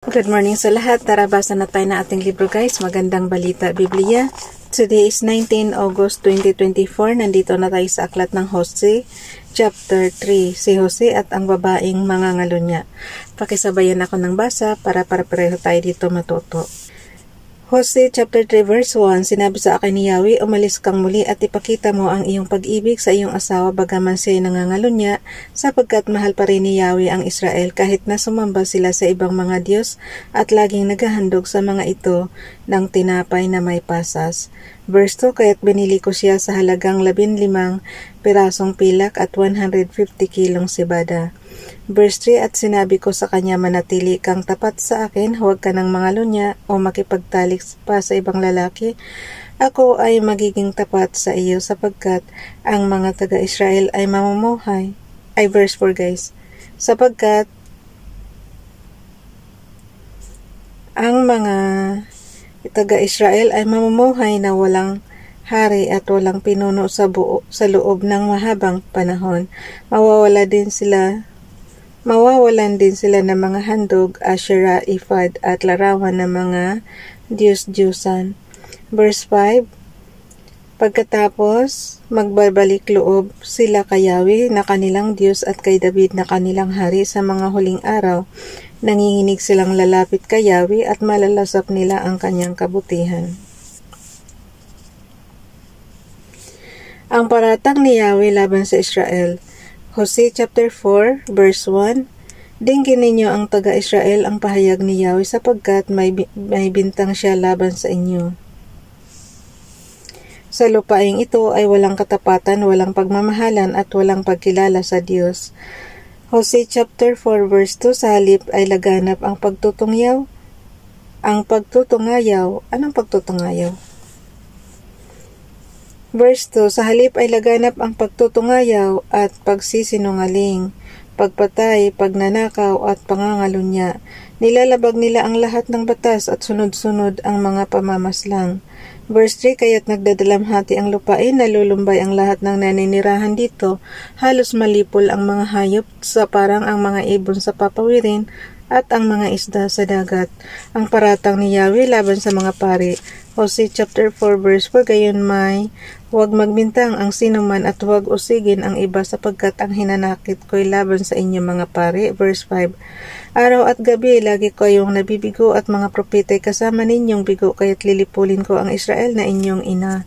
Good morning sa lahat. Tara, basa na tayo na ating libro guys. Magandang balita, Biblia. Today is 19 August 2024. Nandito na tayo sa aklat ng Hosea, chapter 3. Si Jose at ang babaeng mangangalo niya. Pakisabayan ako ng basa para pareho tayo dito matuto. Hosea chapter 3 verse 1, sinabi sa akin ni Yahweh, umalis kang muli at ipakita mo ang iyong pag-ibig sa iyong asawa bagaman siya'y nangangalunya, sapagkat mahal pa rin ni Yahweh ang Israel kahit na sumamba sila sa ibang mga Diyos at laging naghahandog sa mga ito ng tinapay na may pasas. Verse 2, kaya't binili ko siya sa halagang 15 pirasong pilak at 150 kilong sibada. Verse 3, at sinabi ko sa kanya, manatili kang tapat sa akin, huwag ka nang mangalunya o makipagtalik pa sa ibang lalaki. Ako ay magiging tapat sa iyo sapagkat ang mga taga-Israel ay mamumuhay. Ay, verse 4 guys. Sapagkat ang mga taga-Israel ay mamumuhay na walang hari at walang pinuno sa loob ng mahabang panahon. Mawawalan din sila ng mga handog, Asherah, Ephod at larawan ng mga Diyos-Diyusan. Verse 5, pagkatapos magbabalik loob sila kay Yahweh na kanilang Diyos at kay David na kanilang hari sa mga huling araw, nanginginig silang lalapit kay Yahweh at malalasap nila ang kanyang kabutihan. Ang paratang ni Yahweh laban sa Israel. Hosea chapter 4 verse 1, dinggin ninyo ang taga-Israel ang pahayag ni Yahweh sapagkat may bintang siya laban sa inyo. Sa lupaing ito ay walang katapatan, walang pagmamahalan at walang pagkilala sa Diyos. Hosea chapter 4 verse 2, sa halip ay laganap ang pagtutungyaw. Ang pagtutungayaw, anong pagtutungayaw? Verse 2, sa halip ay laganap ang pagtutungayaw at pagsisinungaling, pagpatay, pagnanakaw at pangangalunya. Nilalabag nila ang lahat ng batas at sunod-sunod ang mga pamamaslang. Verse 3, kaya't nagdadalamhati ang lupain, nalulumbay ang lahat ng naninirahan dito, halos malipol ang mga hayop sa parang ang mga ibon sa papawirin at ang mga isda sa dagat. Ang paratang ni Yahweh laban sa mga pari. Hosea chapter 4 verse 4, gayon may huwag magbintang ang sinuman at huwag usigin ang iba sapagkat ang hinanakit ko'y laban sa inyo mga pari. Verse 5, araw at gabi lagi kayong nabibigo at mga propeta'y kasama ninyong bigo kaya't lilipulin ko ang Israel na inyong ina.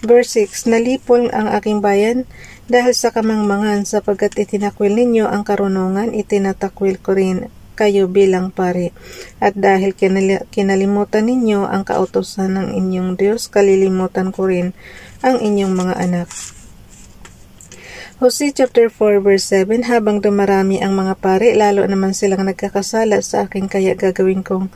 Verse 6, nalipol ang aking bayan dahil sa kamangmangan sapagkat itinakwil ninyo ang karunungan, itinatakwil ko rin kayo bilang pari. At dahil kinalimutan ninyo ang kautusan ng inyong Diyos, kalilimutan ko rin ang inyong mga anak. Hosea chapter 4 verse 7, habang dumarami ang mga pari, lalo naman silang nagkakasala sa akin, kaya gagawin kong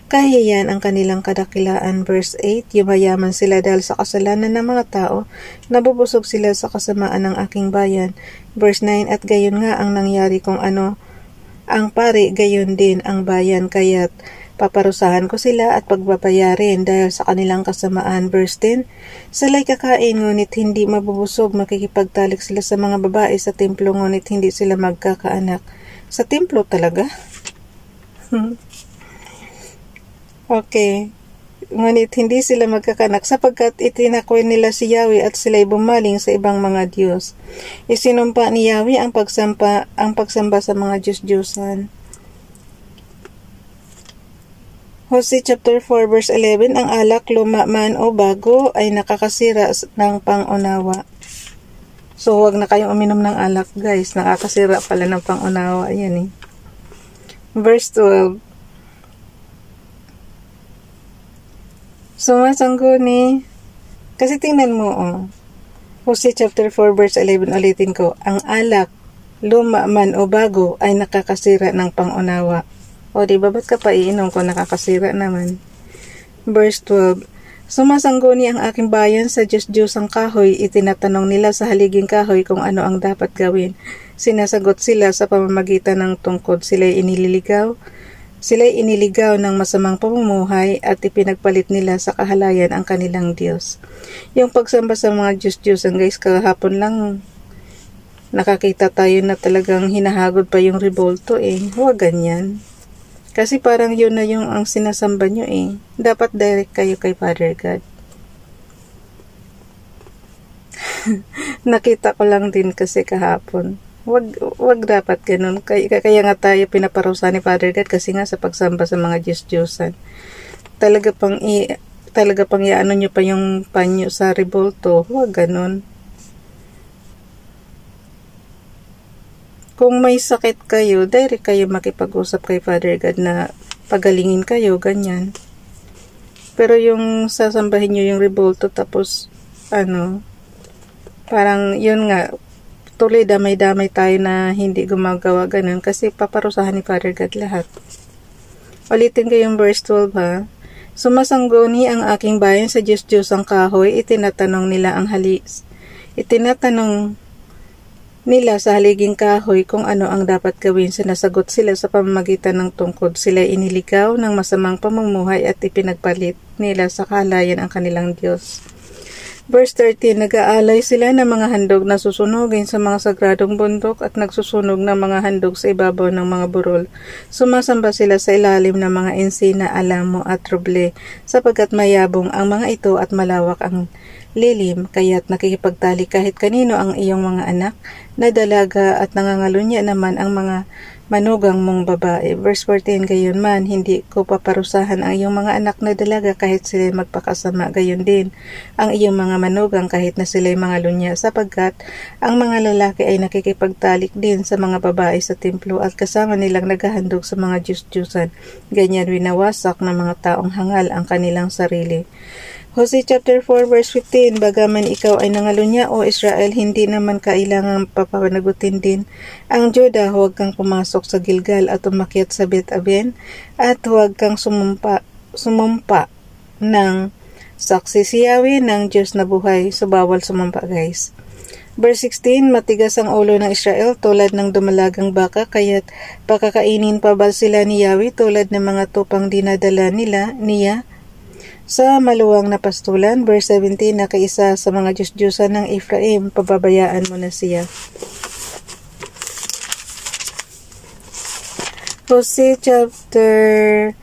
kahihiyan ang kanilang kadakilaan. Verse 8, yumayaman sila dahil sa kasalanan ng mga tao, nabubusog sila sa kasamaan ng aking bayan. Verse 9, at gayon nga ang nangyari kung ano ang pari, gayon din ang bayan, kaya't paparusahan ko sila at pagbabayarin dahil sa kanilang kasamaan. Verse 10, sila'y kakain ngunit hindi mabubusog, makikipagtalik sila sa mga babae sa templo ngunit hindi sila magkakaanak. Sa templo talaga? Okay. Ngunit hindi sila magkakanak sapagkat itinakwil nila si Yahweh at sila'y bumaling sa ibang mga Diyos. Isinumpa ni Yahweh ang pagsamba sa mga Diyos-Diyusan. Hosea chapter 4 verse 11, ang alak, luma man o bago, ay nakakasira ng pangunawa. So huwag na kayong uminom ng alak guys, nakakasira pala ng pangunawa. Ayan eh. Verse 12, sumasangguni. Kasi tingnan mo, Hosea chapter 4 verse 11, ulitin ko. Ang alak, luma man o bago, ay nakakasira ng pangunawa. O diba, ba't ka pa iinom kung nakakasira naman? Verse 12, sumasangguni ang aking bayan sa Diyos-Diyosang kahoy, itinatanong nila sa haliging kahoy kung ano ang dapat gawin. Sinasagot sila sa pamamagitan ng tungkod, sila'y iniligaw ng masamang pamumuhay at ipinagpalit nila sa kahalayan ang kanilang Diyos. Yung pagsamba sa mga Diyos-Diyosan guys, kahapon lang nakakita tayo na talagang hinahagod pa yung revolto eh. Huwag ganyan. Kasi parang yun na yung ang sinasamba nyo eh. Dapat direct kayo kay Father God. Nakita ko lang din kasi kahapon. Wag dapat ganun. Kaya nga tayo pinaparusa ni Father God kasi nga sa pagsamba sa mga Diyos-Diyosan. Talaga pang iaano nyo pa yung panyo sa rebolto. Wag ganun. Kung may sakit kayo, direct kayo makipag-usap kay Father God na pagalingin kayo, ganyan. Pero yung sasambahin nyo yung rebolto tapos, parang yun nga, tuloy damay-damay tayo na hindi gumagawa ganun kasi paparusahan ni Father God lahat. Ulitin ko yung verse 12 ha. Sumasangguni ang aking bayan sa Diyos-Diyos ang kahoy, itinatanong nila sa haliging kahoy kung ano ang dapat gawin. Sinasagot sila sa pamamagitan ng tungkod. Sila iniligaw ng masamang pamumuhay at ipinagpalit nila sa kahalayan ang kanilang Diyos. Verse 13, nag-aalay sila ng mga handog na susunugin sa mga sagradong bundok at nagsusunog ng mga handog sa ibabaw ng mga burol. Sumasamba sila sa ilalim ng mga ensina, alamo at roble, sapagkat mayabong ang mga ito at malawak ang lilim, kaya't nakikipagtali kahit kanino ang iyong mga anak na dalaga at nangangalunya naman ang mga manugang mong babae. Verse 14, gayon man, hindi ko paparusahan ang iyong mga anak na dalaga kahit sila'y magpakasama, gayon din ang iyong mga manugang kahit na sila'y mga lunya, sapagkat ang mga lalaki ay nakikipagtalik din sa mga babae sa templo at kasama nilang naghahandog sa mga Diyos-Diyusan. Ganyan winawasak ng mga taong hangal ang kanilang sarili. Hosea chapter 4 verse 15, bagaman ikaw ay nangalunya o Israel, hindi naman kailangang papanagutin din ang Juda. Huwag kang pumasok sa Gilgal at umakyat sa Bet-Aven at huwag kang sumumpa ng saksi si Yahweh ng Diyos na buhay. So bawal sumumpa guys. Verse 16, matigas ang ulo ng Israel tulad ng dumalagang baka, kaya't pakakainin pa ba sila ni Yahweh tulad ng mga tupang dinadala niya sa maluwang na pastulan. Verse 17, nakaisa sa mga Diyos-Diyosan ng Ephraim, pababayaan mo na siya. Hosea chapter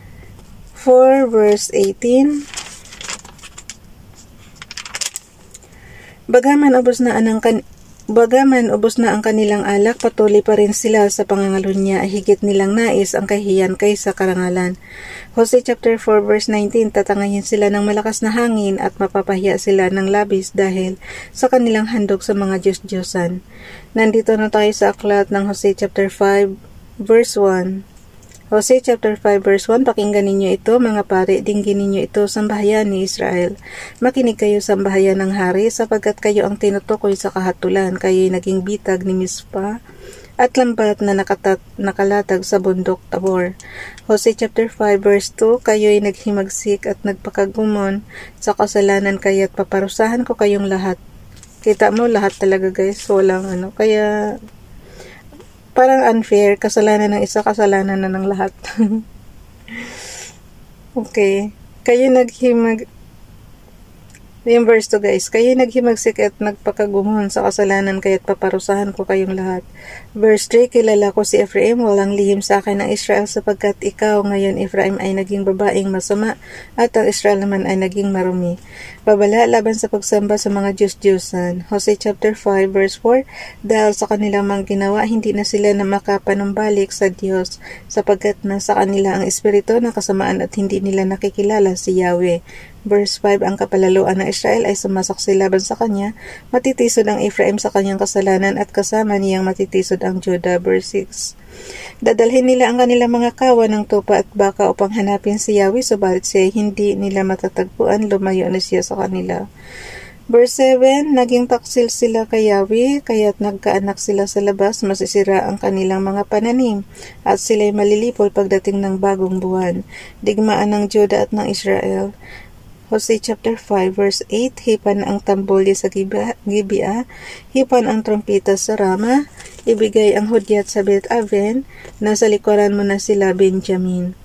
4 verse 18, Bagaman ubos na ang kanilang alak, patuloy pa rin sila sa pangangalunya, higit nilang nais ang kahiyan kaysa karangalan. Hosea chapter 4 verse 19, tatangayin sila ng malakas na hangin at mapapahiya sila ng labis dahil sa kanilang handog sa mga Diyos-Diyosan. Nandito na tayo sa aklat ng Hosea chapter 5 verse 1. Hosea chapter 5 verse 1, pakinggan ninyo ito mga pari, dinggin ninyo ito sambahayan ni Israel. Makinig kayo sambahayan ng hari, sapagkat kayo ang tinutukoy sa kahatulan, kayo'y naging bitag ni Mispa at lambat na nakalatag sa bundok Tabor. Hosea chapter 5 verse 2, kayo'y naghimagsik at nagpakagumon sa kasalanan, kaya't paparusahan ko kayong lahat. Kita mo lahat talaga guys, walang kaya parang unfair, kasalanan ng isa, kasalanan na ng lahat. Okay. Yung verse 2 guys, kayo naghimagsik at nagpakagumon sa kasalanan, kaya't paparusahan ko kayong lahat. Verse 3, kilala ko si Ephraim, walang lihim sa akin ng Israel, sapagkat ikaw ngayon Ephraim ay naging babaeng masama at ang Israel naman ay naging marumi. Babala laban sa pagsamba sa mga Diyos-Diyosan. Hosea chapter 5 verse 4, dahil sa kanilang mga ginawa, hindi na sila na makapanumbalik sa Diyos, sapagkat nasa kanila ang espiritu ng kasamaan at hindi nila nakikilala si Yahweh. Verse 5, ang kapalaluan ng Israel ay sumasaksi laban sa kanya, matitisod ang Ephraim sa kanyang kasalanan at kasama niyang matitisod ang Judah. Verse 6, dadalhin nila ang kanilang mga kawan ng tupa at baka upang hanapin si Yahweh, subalit siya hindi nila matatagpuan, lumayo na siya sa kanila. Verse 7, naging taksil sila kay Yahweh, kaya't nagkaanak sila sa labas, masisira ang kanilang mga pananim, at sila'y malilipol pagdating ng bagong buwan. Digmaan ng Judah at ng Israel. Hosea chapter 5 verse 8, hipan ang tambolye sa Gibea, hipan ang trompeta sa Rama, ibigay ang hudyat sa Bet-Aven, nasa likuran mo na sila Benjamin.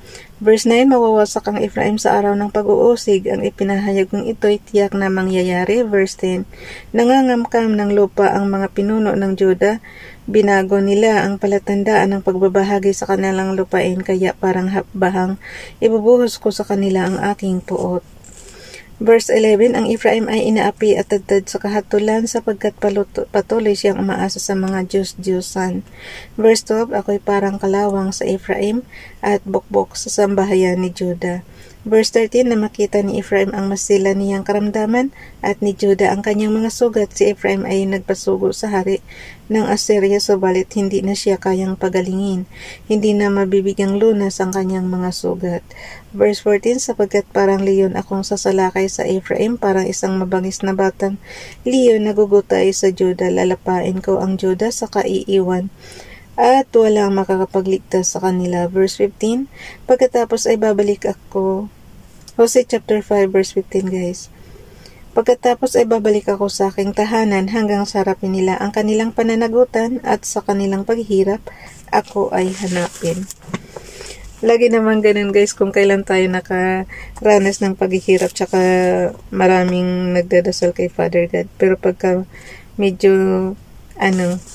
Verse 9, mawawasak ang Ephraim sa araw ng pag-uusig. Ang ipinahayag kong ito'y tiyak na mangyayari. Verse 10, nangangamkam ng lupa ang mga pinuno ng Juda. Binago nila ang palatandaan ng pagbabahagi sa kanilang lupain, kaya parang bahang ibubuhos ko sa kanila ang aking puot. Verse 11, ang Ephraim ay inaapi at tadtad sa kahatulan sapagkat patuloy siyang umaasa sa mga Diyos-Diyosan. Verse 12, ako'y parang kalawang sa Ephraim at bukbok sa sambahayan ni Judah. Verse 13, na makita ni Ephraim ang masila niyang karamdaman at ni Judah ang kanyang mga sugat. Si Ephraim ay nagpasugo sa hari ng Assyria, subalit hindi na siya kayang pagalingin. Hindi na mabibigyang lunas ang kanyang mga sugat. Verse 14, sapagkat parang leon akong sasalakay sa Ephraim, parang isang mabangis na batang leon na gugutay sa Judah. Lalapain ko ang Judah sa kaiiwan at walang makakapagligtas sa kanila. Verse 15, pagkatapos ay babalik ako. Hosea chapter 5 verse 15 guys. Pagkatapos ay babalik ako sa aking tahanan hanggang sa harapin nila ang kanilang pananagutan at sa kanilang paghihirap ako ay hanapin. Lagi naman ganun guys kung kailan tayo nakaranas ng paghihirap tsaka maraming nagdadasal kay Father God. Pero pagka medyo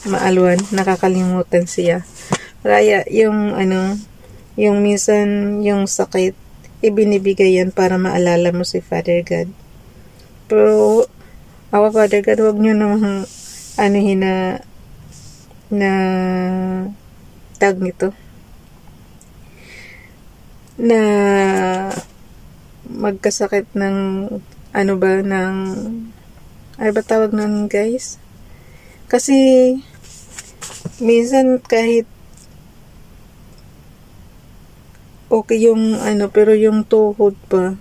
maalwan, nakakalimutan siya. Kaya yung minsan yung sakit, ibinibigay yan para maalala mo si Father God. Pero, Father God, huwag nyo namang na tag nito. Na magkasakit ng, ano ba tawag nun guys? Kasi, minsan kahit okay yung pero yung tuhod pa,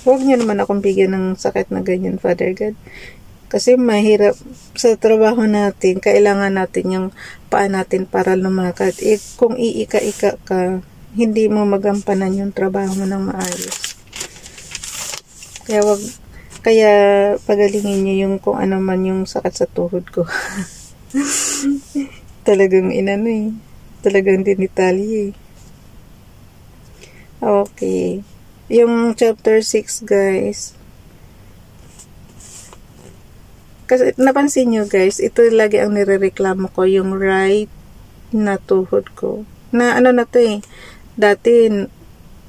huwag niyo naman akong bigyan ng sakit na ganyan, Father God. Kasi mahirap sa trabaho natin, kailangan natin yung paa natin para lumakad. Kung iika-ika ka, hindi mo magampanan yung trabaho mo ng maayos. Kaya pagalingin niyo yung kung ano man yung sakit sa tuhod ko. Talagang talagang dinitali Okay. Yung chapter 6 guys. Kasi napansin nyo guys, ito lagi ang nirereklamo ko, yung right na tuhod ko. Na dati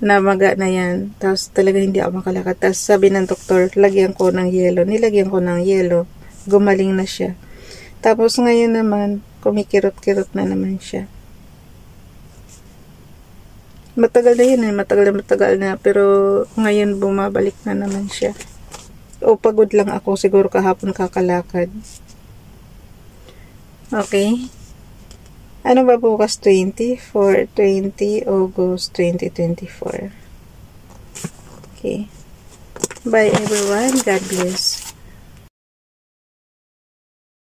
namaga na yan. Tapos talaga hindi ako makalakad. Tapos sabi ng doktor, lagyan ko ng yelo. Nilagyan ko ng yelo. Gumaling na siya. Tapos ngayon naman, kumikirot-kirot na naman siya. Matagal na yun matagal na. Pero ngayon bumabalik na naman siya. O pagod lang ako, siguro kahapon kakalakad. Okay. Ano ba bukas? 20 August 2024. Okay. Bye everyone. God bless.